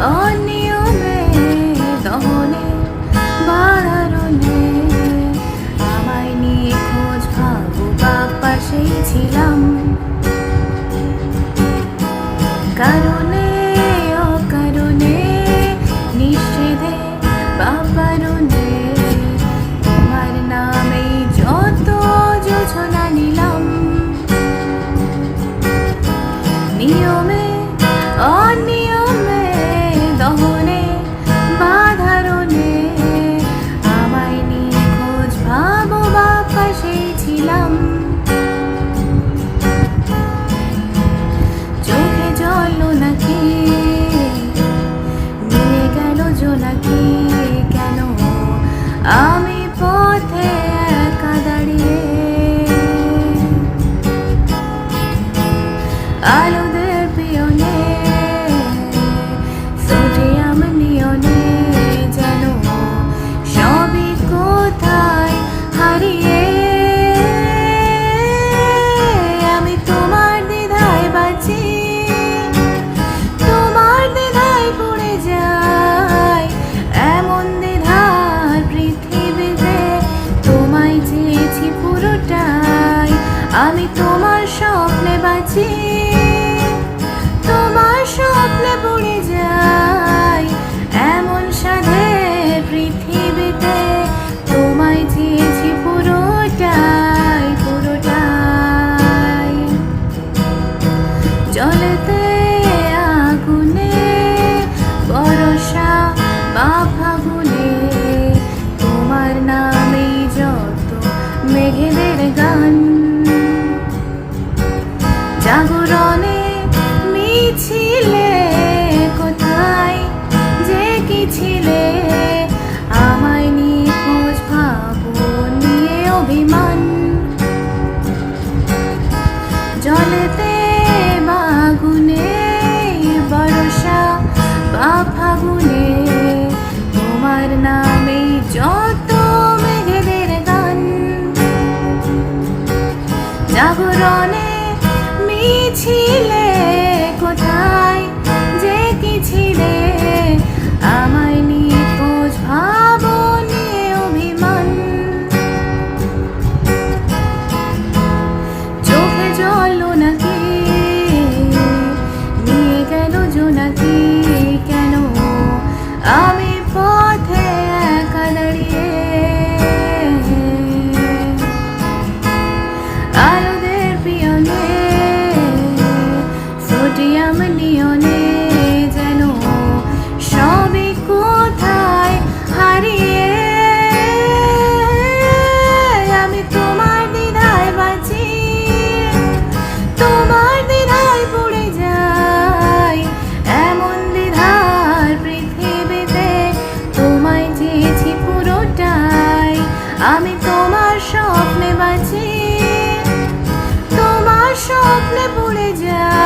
অনিয়মে দহনে বাধারণে আমায় নিয়ে খোঁজ ভাবুক পাশেই ছিলাম। কারণে অকারণে নিষেধে বাবারণে তোমার নামে যত যোজনা নিলাম। নিয়মে অনিয়মে দহনে বাধারণে আমায় নিয়ে খোঁজ ভাবো পাশেই ছিলাম। চোখে জল নাকি নিয়ে গেল জোনাকি কেন আমি পথে একা দাঁড়িয়ে। আলোদের পিয়নে সোডিয়াম নিয়নে যেন সবই কোথায় হারিয়ে। আমি তোমার দ্বিধায় বাঁচি, তোমার দ্বিধায় পড়ে যাই। এমন দ্বিধার পৃথিবীতে তোমায় চেয়েছি পুরোটাই। আমি তোমার স্বপ্নে বাঁচি, তোমার স্বপ্নে পড়ে যাই। এমন সাধের পৃথিবীতে তোমায় চেয়েছি পুরোটাই পুরোটাই। জলেতে আগুনে বরষা বা ফাগুনে তোমার নামেই যত মেঘেদের গান। জাগরণে মিছিলে কোথায় যে কি ছিলে আমায় নিয়ে খোঁজ ভাবো নিয়ে অভিমান। জলেতে বাগুনে বর্ষা বা ফাগুনে তোমার নামে যত মেঘেদের গান। জাগরণে মিছিলে কোথায় যে কি ছিলে আমায় নিয়ে খোঁজ ভাবো নিয়ে অভিমান। চোখে জল নাকি নিয়ে গেল জোনাকি কেন আমি পথে একা দাঁড়িয়ে। আলোদের পিয়নে সোডিয়াম নিয়নে যেন সবই কোথায় হারিয়ে। আমি তোমার দ্বিধায় বাঁচি, তোমার দ্বিধায় পড়ে যাই। এমন দ্বিধার পৃথিবীতে তোমায় চেয়েছি পুরোটাই। আমি তোমার স্বপ্নে বাঁচি, তোমার স্বপ্নে পড়ে যাই।